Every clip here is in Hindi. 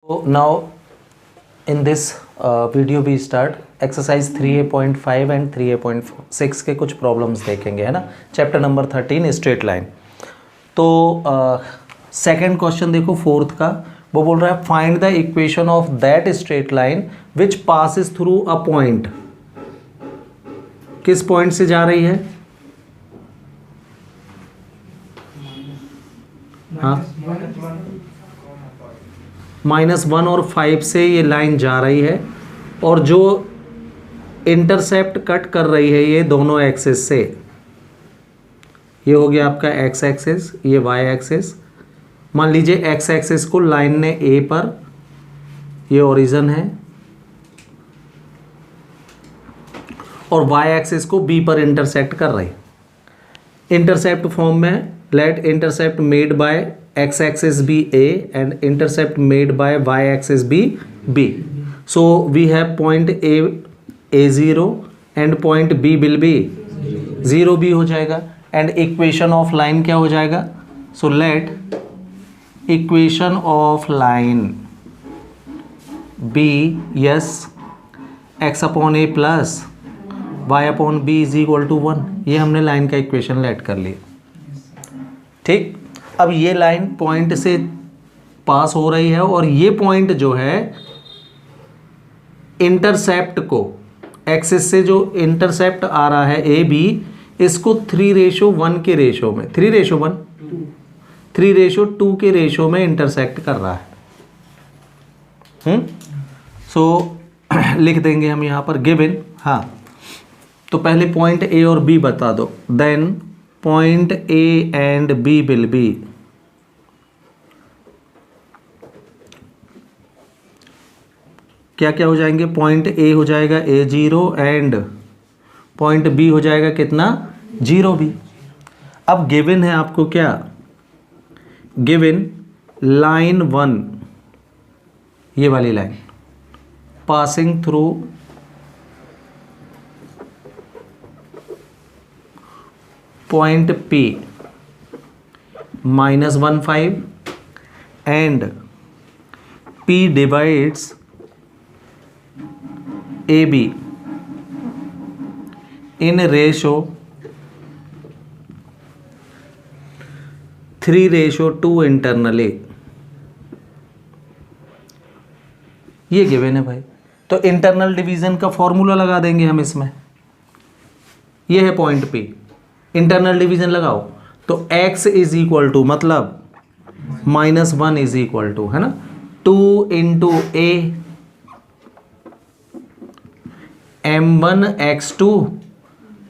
So now in this video we start exercise 3A.5 and 3A.6 के कुछ प्रॉब्लम्स देखेंगे, है ना। Chapter number 13 straight line. तो सेकंड क्वेश्चन देखो फोर्थ का, वो बोल रहा है find the equation of that straight line which passes through a point. किस पॉइंट से जा रही है? हाँ, -1 और 5 से ये लाइन जा रही है और जो इंटरसेप्ट कट कर रही है ये दोनों एक्सिस से, ये हो गया आपका एक्स एक्सिस, ये वाई एक्सिस। मान लीजिए एक्स एक्सिस को लाइन ने ए पर, ये ओरिजिन है, और वाई एक्सिस को बी पर इंटरसेक्ट कर रही। इंटरसेप्ट फॉर्म में let intercept made by x axis be A and intercept made by y axis be B. So we have point A0 and point B will be 0 B हो जाएगा and equation of line क्या हो जाएगा? So let equation of line be yes x upon A plus y upon B is equal to 1। ये हमने लाइन का इक्वेशन लेट कर लिया, ठीक। अब ये लाइन पॉइंट से पास हो रही है और ये पॉइंट जो है इंटरसेप्ट को, एक्सिस से जो इंटरसेप्ट आ रहा है ए बी, इसको 3:1 के रेशो में, 3:1 3:2 के रेशो में इंटरसेक्ट कर रहा है। सो लिख देंगे हम यहाँ पर गिवन। हाँ, तो पहले पॉइंट ए और बी बता दो, then point A and B will be क्या क्या हो जाएंगे? पॉइंट ए हो जाएगा A0 एंड पॉइंट बी हो जाएगा कितना? 0 B। अब गिवन है आपको क्या? गिवन लाइन 1, ये वाली line passing through point P -1 5 and P divides AB in ratio 3:2 internally. ये गिवन है भाई, तो इंटरनल डिवीजन का फॉर्मूला लगा देंगे हम इसमें। ये है पॉइंट P, इंटरनल डिवीजन लगाओ तो x इज इक्वल टू, मतलब -1 इज इक्वल टू, है ना, 2 into A m1 x2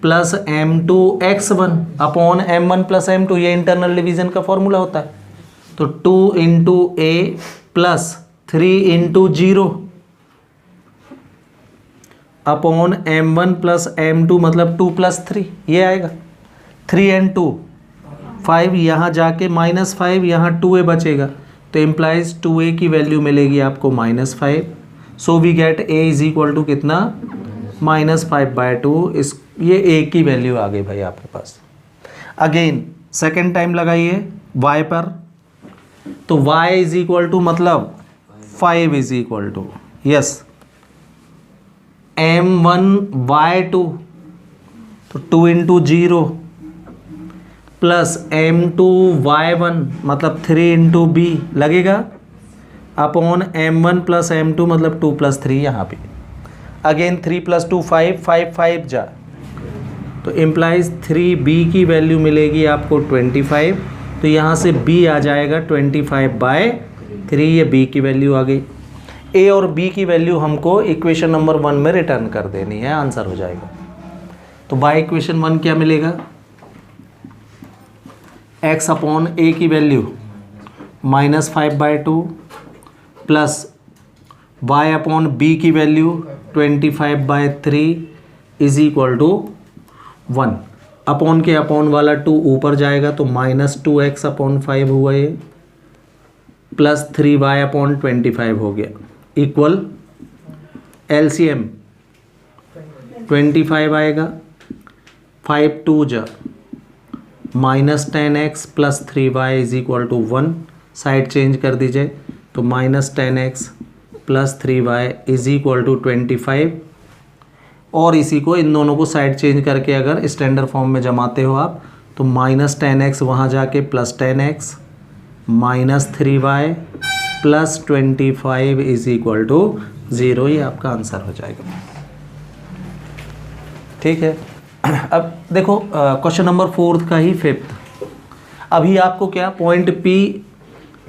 plus m2 x1 upon m1 plus m2, ये इंटरनल डिवीजन का फॉर्मूला होता है। तो 2 into a plus 3 into 0 upon m1 plus m2, मतलब 2 प्लस 3, ये आएगा 3 एंड 2 5, यहाँ जाके -5, यहाँ 2a बचेगा, तो इम्प्लाइज 2a की वैल्यू मिलेगी आपको -5। So we get a is equal to कितना? -5/2। इस ये a की वैल्यू आ गई भाई आपके पास। अगेन सेकेंड टाइम लगाइए y पर, तो y इज इक्वल टू, मतलब 5 is equal to yes m1/2, तो 2 इंटू 0 प्लस m2/1, मतलब 3 इंटू b लगेगा, अपॉन m1 प्लस m2, मतलब 2 प्लस 3 यहाँ पे। अगेन 3 + 2 5, 5 5 जा, तो इम्प्लाइज 3b की वैल्यू मिलेगी आपको 25, तो यहाँ से b आ जाएगा 25/3, ये b की वैल्यू आ गई। a और b की वैल्यू हमको इक्वेशन नंबर 1 में रिटर्न कर देनी है, आंसर हो जाएगा। तो बाय इक्वेशन 1 क्या मिलेगा? x अपॉन a की value -5/2 plus y upon b की value 25/3 is equal to 1। Upon के अपॉन वाला 2 ऊपर जाएगा तो -2x अपॉन 5 हुआ ये, प्लस 3y अपॉन 25 हो गया, इक्वल LCM 25 आएगा, 5 2 जा -10x plus 3y is equal to 1, side change कर दीजिए तो तो -10x + 3y = 25, और इसी को इन दोनों को साइड चेंज करके अगर स्टैंडर्ड फॉर्म में जमाते हो आप तो -10x वहाँ जाके +10x -3y + 25 = 0, ये आपका आंसर हो जाएगा। ठीक है, अब देखो क्वेश्चन नंबर 4 का ही 5th। अभी आपको क्या पॉइंट P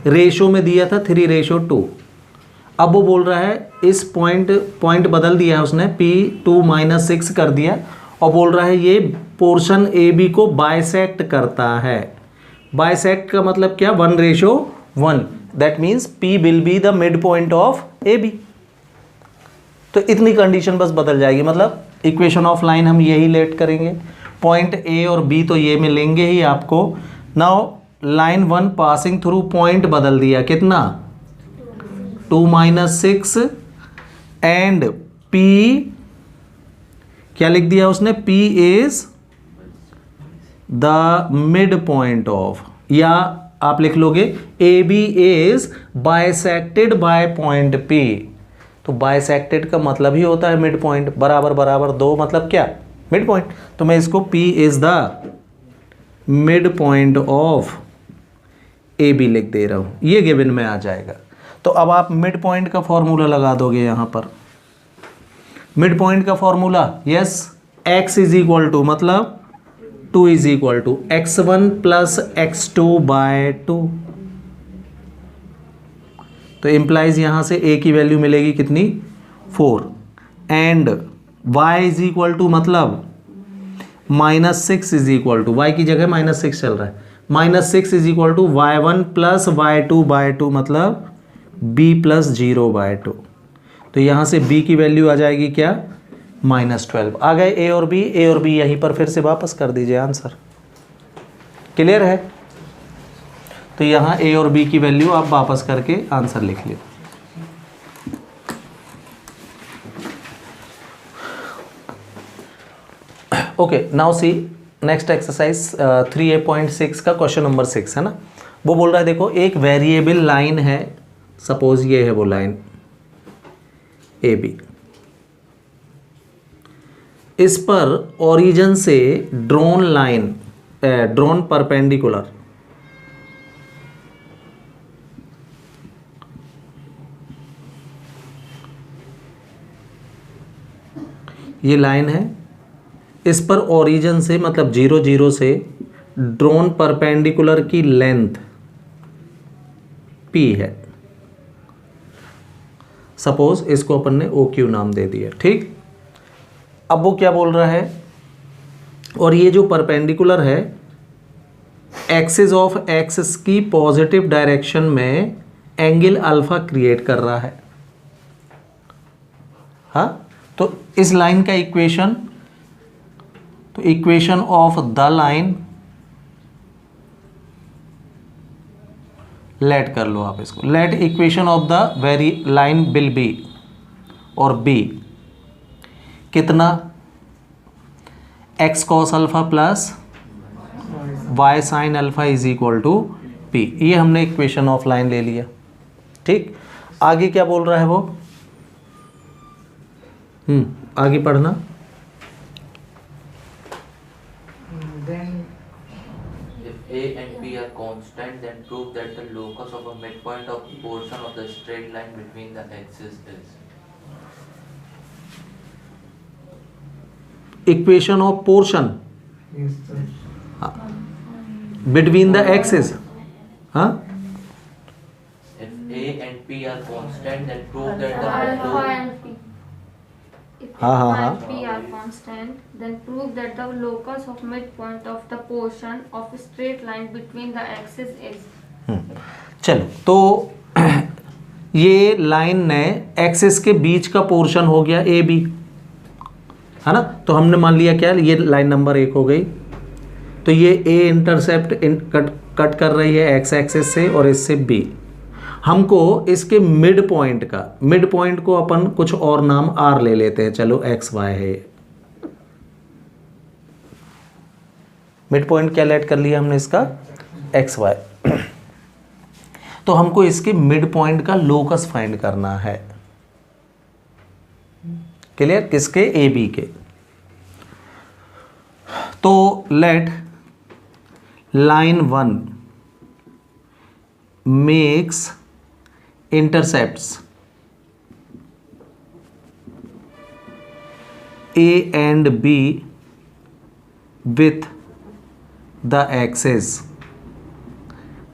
रेशो में दिया था 3:2। अब वो बोल रहा है इस पॉइंट बदल दिया है उसने, P2 - 6 कर दिया, और बोल रहा है ये पोर्शन AB को बाइसेक्ट करता है। बाइसेक्ट का मतलब क्या, 1:1, that means P will be the mid point of AB। तो इतनी कंडीशन बस बदल जाएगी, मतलब इक्वेशन ऑफ लाइन हम यही लेट करेंगे, पॉइंट A और B तो ये मिलेंगे ही आपको। Now line 1 passing through point बदल दिया, कितना 2 - 6, एंड P क्या लिख दिया उसने, P is the mid point of, या आप लिख लोगे AB is bisected by point P। तो बाइसेक्टेड का मतलब ही होता है मिड पॉइंट, बराबर बराबर 2 मतलब क्या, मिड पॉइंट। तो मैं इसको P is the mid point of AB लिख दे रहा हूं, ये गिवन में आ जाएगा। तो अब आप मिड पॉइंट का फॉर्मूला लगा दोगे यहां पर। मिड पॉइंट का फॉर्मूला, यस, x = मतलब 2 = x1 + x2/2। तो इम्प्लाइज यहां से a की वैल्यू मिलेगी कितनी, 4, एंड y = मतलब -6 y की जगह -6 चल रहा है, -6 = y1 + y2/2 मतलब b + 0/2। तो यहाँ से b की वैल्यू आ जाएगी क्या, -12। आ गए a और b यहीं पर फिर से वापस कर दीजिए, आंसर क्लियर है। तो यहाँ a और b की वैल्यू आप वापस करके आंसर लिख लो। Okay, now see next exercise 3A.6 का क्वेश्चन नंबर 6 है ना। वो बोल रहा है देखो एक वेरिएबल लाइन है, सपोज ये है वो लाइन AB, इस पर ओरिजिन से ड्रोन परपेंडिकुलर ये लाइन है, इस पर ओरिजिन से मतलब 0 0 से ड्रोन परपेंडिकुलर की लेंथ P है। सपोज इसको अपन ने OQ नाम दे दिया, ठीक। अब वो क्या बोल रहा है, और ये जो परपेंडिकुलर है एक्सिस ऑफ एक्स की पॉजिटिव डायरेक्शन में एंगल अल्फा क्रिएट कर रहा है। हाँ, तो इस लाइन का इक्वेशन, तो equation of the line, let कर लो आप इसको, let equation of the very line will be, और बी कितना, x cos alpha plus y sin alpha = p। ये हमने इक्वेशन ऑफ लाइन ले लिया, ठीक। आगे क्या बोल रहा है वो, आगे पढ़ना। A and B are constant, then prove that the locus of a midpoint of portion of the straight line between the axes is. Equation of portion between the axis, हाँ, If A and P are constant, then prove that the Alpha and P. If हाँ, हाँ, alpha हाँ। and P are constant, then prove that the locus of midpoint of the portion of a straight line between the axes is. चलो, तो ये लाइन ने एक्सिस के बीच का पोर्शन हो गया AB, है ना। तो हमने मान लिया क्या, ये लाइन नंबर 1 हो गई। तो ये A इंटरसेप्ट कट कर रही है एक्स एक्सिस से और इससे B। हमको इसके मिड पॉइंट को अपन कुछ और नाम R ले लेते हैं, चलो XY है। मिड पॉइंट क्या लेट कर लिया हमने इसका, XY। तो हमको इसके मिड पॉइंट का लोकस फाइंड करना है। क्लियर? किसके? ए बी के। तो let line 1 makes intercepts A and B with the axis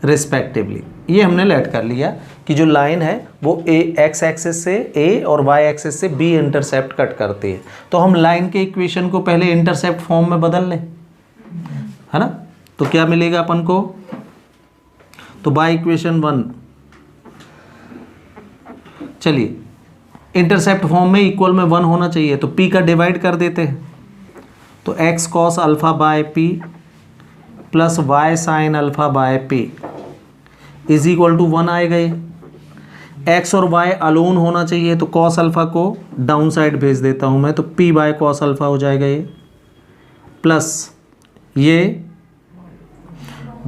respectively। ये हमने लेट कर लिया कि जो लाइन है वो एक्स एक्सिस से ए और वाई एक्सिस से बी इंटरसेप्ट कट करती है। तो हम लाइन के इक्वेशन को पहले इंटरसेप्ट फॉर्म में बदल लें, है ना? तो क्या मिलेगा अपन को? तो बाय इक्वेशन 1, चलिए इंटरसेप्ट फॉर्म में इक्वल में 1 होना चाहिए, तो p का डिवाइड कर देते हैं। तो x cos alpha by p plus y sine alpha by p is equal to 1 आएगा। ये x और y अलोन होना चाहिए, तो cos अल्फा को डाउन साइड भेज देता हूँ मैं, तो p बाय cos अल्फा हो जाएगा ये, प्लस ये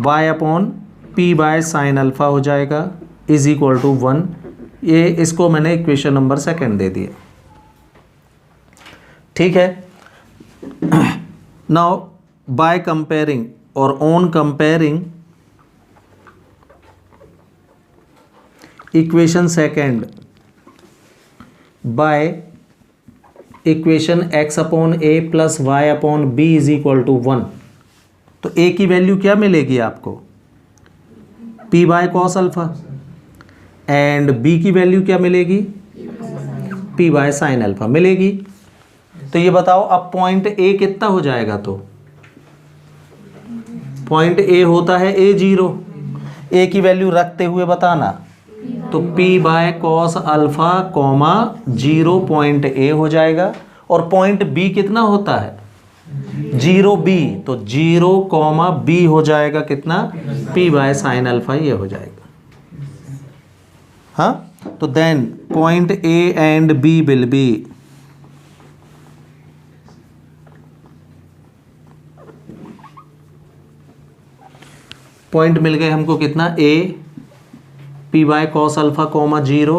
y upon p by sine alpha हो जाएगा इज इक्वल टू 1। ये इसको मैंने इक्वेशन नंबर 2 दे दिया। ठीक है। नाउ बाय कंपेयरिंग और on comparing equation 2 by equation x upon a plus y upon b is equal to 1, तो a की वैल्यू क्या मिलेगी आपको? p by cos alpha, and b की वैल्यू क्या मिलेगी? p बाय साइन अल्फा मिलेगी। तो ये बताओ अब पॉइंट a कितना हो जाएगा? तो पॉइंट a होता है a0, a की वैल्यू रखते हुए बताना, तो p by cos alpha comma 0 point a हो जाएगा। और पॉइंट b कितना होता है? 0b, तो 0 कॉमा b हो जाएगा कितना? p बाय साइन अल्फा ये हो जाएगा। हाँ, तो then point A and B will be point मिल गए हमको कितना? A p by cos alpha comma 0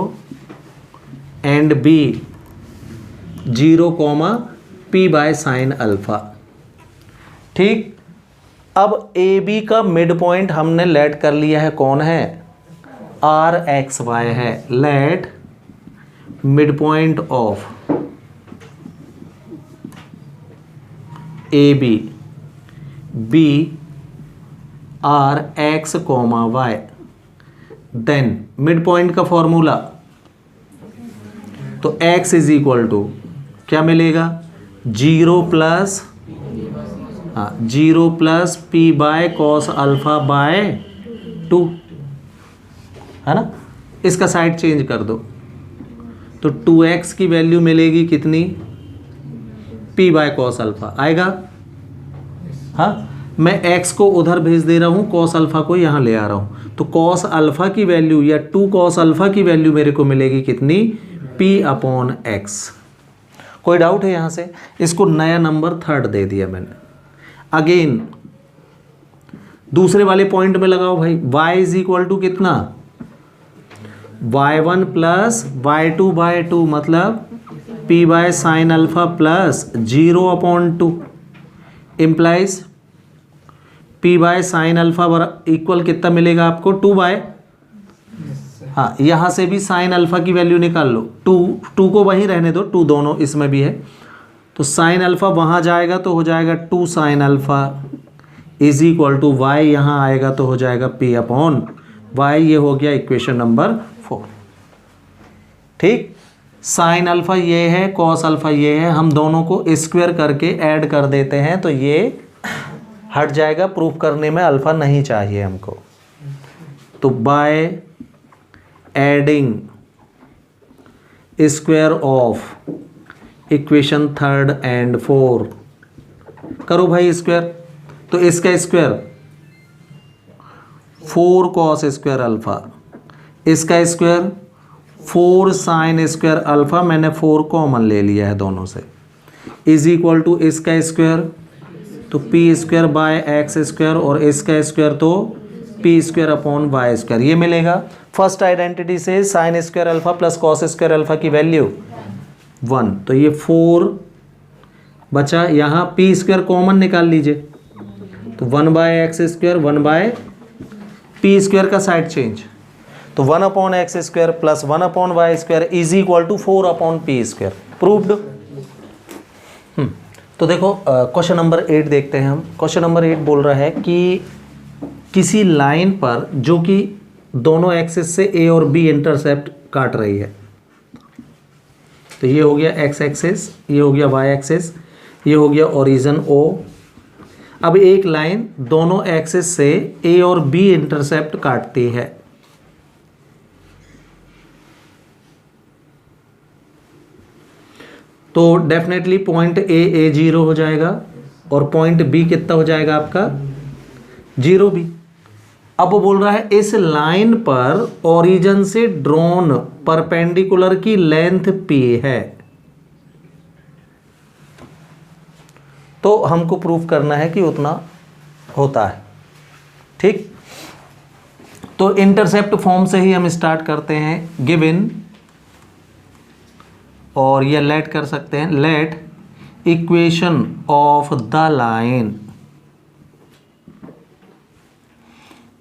and B 0 comma p by sine alpha. ठीक, अब ए बी का मिड पॉइंट हमने लेट कर लिया है, कौन है? आर एक्स वाई है। Let mid point of A B be R X comma Y. Then mid point का फॉर्मूला, तो x इज इक्वल टू क्या मिलेगा? 0 plus 0 plus p by cos alpha by 2, है ना? इसका साइड चेंज कर दो, तो 2x की वैल्यू मिलेगी कितनी? p बाय कॉस अल्फा आएगा। हाँ, मैं x को उधर भेज दे रहा हूँ, कॉस अल्फा को यहाँ ले आ रहा हूँ, तो कॉस अल्फा की वैल्यू या 2 कॉस अल्फा की वैल्यू मेरे को मिलेगी कितनी? p upon x। कोई डाउट है यहाँ से? इसको नया नंबर 3 दे दिया मैंने। अगेन दूसरे वाले पॉइंट में लगाओ भाई, y इज इक्वल टू कितना? y1 प्लस y2 बाय 2, मतलब p by sine alpha plus 0 upon 2 implies p by sine alpha equal कितना मिलेगा आपको? 2 बाय, हाँ यहाँ से भी साइन अल्फा की वैल्यू निकाल लो, 2 को वहीं रहने दो, 2 दोनों इसमें भी है, तो साइन अल्फा वहाँ जाएगा तो हो जाएगा 2 sine alpha is equal to y, यहाँ आएगा तो हो जाएगा p अपॉन वाई। ये हो गया इक्वेशन नंबर 4। ठीक, साइन अल्फा ये है, कॉस अल्फा ये है, हम दोनों को स्क्वायर करके ऐड कर देते हैं तो ये हट जाएगा। प्रूफ करने में अल्फा नहीं चाहिए हमको, तो by adding square of equation 3 and 4 करो भाई स्क्वायर, तो इसका स्क्वायर 4 कॉस स्क्वायर अल्फा, इसका स्क्वायर 4 साइन स्क्वायर अल्फा, मैंने 4 कॉमन ले लिया है दोनों से, इज इक्वल टू इसका स्क्वायर तो p square by x square और इसका स्क्वायर तो p square upon y square, ये मिलेगा। फर्स्ट आइडेंटिटी से sine square alpha plus cos square alpha की वैल्यू 1, तो ये 4 बचा। यहाँ पी स्क्वायर कॉमन निकाल लीजिए, तो 1/x², 1/p स्क्वायर का साइड चेंज, तो 1/x² plus 1/y² is equal to 4/p²। Proved. तो देखो क्वेश्चन नंबर 8 देखते हैं हम। क्वेश्चन नंबर 8 बोल रहा है कि किसी लाइन पर जो कि दोनों एक्सिस से ए और बी इंटरसेप्ट काट रही है, तो ये हो गया एक्स एक्सिस, ये हो गया वाई एक्सिस, ये हो गया ओरिजिन ओ। अब एक लाइन दोनों एक्सिस से ए और बी इंटरसेप्ट काटती है, तो डेफिनेटली पॉइंट ए 0 हो जाएगा और पॉइंट बी कितना हो जाएगा आपका 0 भी। अब वो बोल रहा है इस लाइन पर ओरिजिन से ड्रॉन परपेंडिकुलर की लेंथ p है, तो हमको प्रूफ करना है कि उतना होता है। ठीक, तो इंटरसेप्ट फॉर्म से ही हम स्टार्ट करते हैं। गिवन, और ये लेट कर सकते हैं, let equation of the line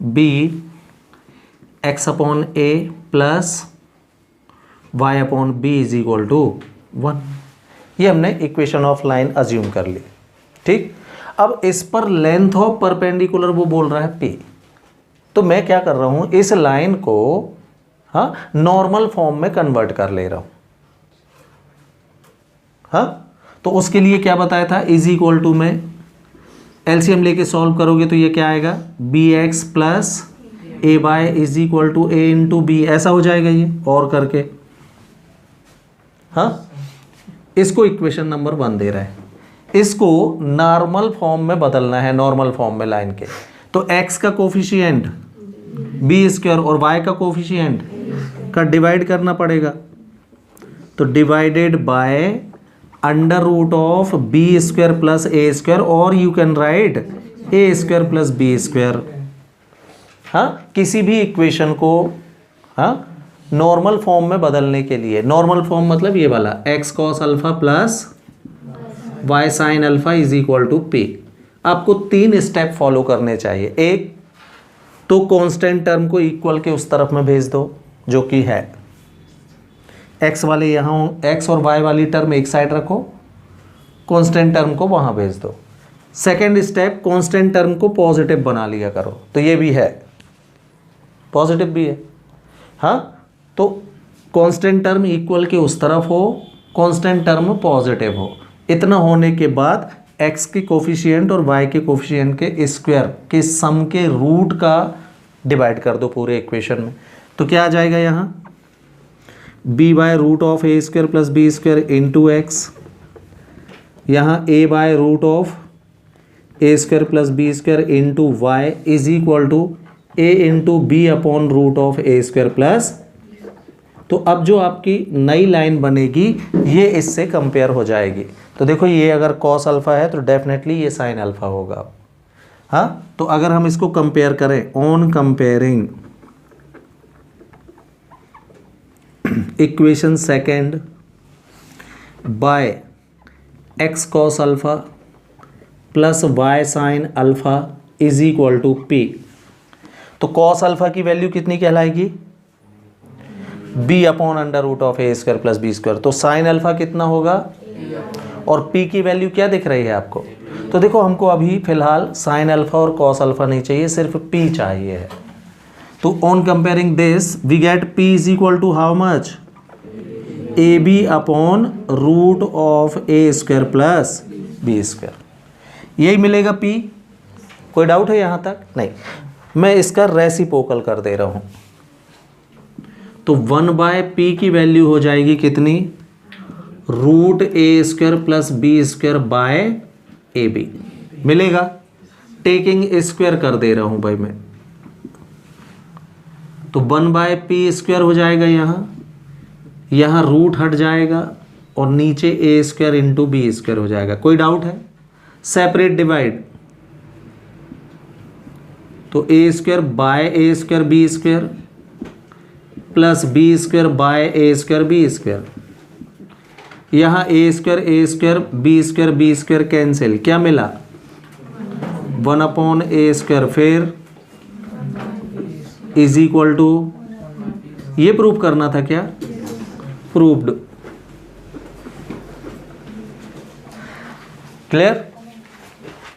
be x upon a plus y upon b is equal to 1। ये हमने इक्वेशन ऑफ लाइन अज्यूम कर ली। ठीक, अब इस पर लेंथ ऑफ परपेंडिकुलर वो बोल रहा है p, तो मैं क्या कर रहा हूं, इस लाइन को नॉर्मल फॉर्म में कन्वर्ट कर ले रहा हूं। तो उसके लिए क्या बताया था, इज इक्वल टू में एलसीएम लेके सॉल्व करोगे तो ये क्या आएगा, b x plus a by is equal to A into b, ऐसा हो जाएगा ये और करके। इसको इक्वेशन नंबर 1 दे रहा है, इसको नॉर्मल फॉर्म में बदलना है, नॉर्मल फॉर्म में लाइन के। तो x का कोफिशिएंट बी स्क्वायर और y का कोफिशिएंट का डिवाइड करना पड़ेगा, तो divided by under root of B square plus A square, और you can write A square plus B square. किसी भी इक्वेशन को नॉर्मल फॉर्म में बदलने के लिए, नॉर्मल फॉर्म मतलब ये वाला x cos alpha plus Y sine alpha is equal to p. आपको 3 स्टेप फॉलो करने चाहिए। एक तो कांस्टेंट टर्म को इक्वल के उस तरफ में भेज दो जो कि है एक्स वाले, यहाँ एक्स और वाई वाली टर्म एक साइड रखो, कांस्टेंट टर्म को वहाँ भेज दो। सेकेंड स्टेप, कांस्टेंट टर्म को पॉजिटिव बना लिया करो, तो ये भी है पॉजिटिव भी है। तो कांस्टेंट टर्म इक्वल के उस तरफ हो, कांस्टेंट टर्म पॉजिटिव हो। इतना होने के बाद एक्स के कोफिशिएंट और वाई के कोफिशिएंट के स्क्वायर के सम के रूट का डिवाइड कर दो पूरे इक्वेशन में, तो क्या आ जाएगा यहाँ B by root of A square plus B square into X, यहाँ A by root of A square plus B square into Y is equal to A into B upon root of A square plus. तो अब जो आपकी नई लाइन बनेगी ये इससे कंपेयर हो जाएगी। तो देखो ये अगर कॉस अल्फा है तो डेफिनेटली ये साइन अल्फा होगा। तो अगर हम इसको कंपेयर करें, on comparing equation second by X cos alpha plus Y sine alpha is equal to P, तो कॉस अल्फा की वैल्यू कितनी कहलाएगी, B upon under root of A square plus B square, तो साइन अल्फा कितना होगा, और पी की वैल्यू क्या दिख रही है आपको। तो देखो हमको अभी फिलहाल साइन अल्फा और कॉस अल्फा नहीं चाहिए, सिर्फ पी चाहिए है। तो on comparing this we get p is equal to how much, a b upon root of A square plus B square, यही मिलेगा पी। कोई डाउट है यहाँ तक? नहीं। मैं इसका रेसिप्रोकल कर दे रहा हूँ, तो 1/p की वैल्यू हो जाएगी कितनी, root a square plus B square by a b मिलेगा। टेकिंग स्क्वायर कर दे रहा हूँ भाई मैं, तो 1/p स्क्वायर हो जाएगा, यहाँ रूट हट जाएगा और नीचे A square into B square हो जाएगा। कोई डाउट है? सेपरेट डिवाइड, तो तो A square by A square B square plus B square by A square B square. यहाँ A square B square cancel, क्या मिला 1 ए स्क्वायर, फिर इज इक्वल टू, ये प्रूव करना था क्या, प्रूव्ड। क्लियर।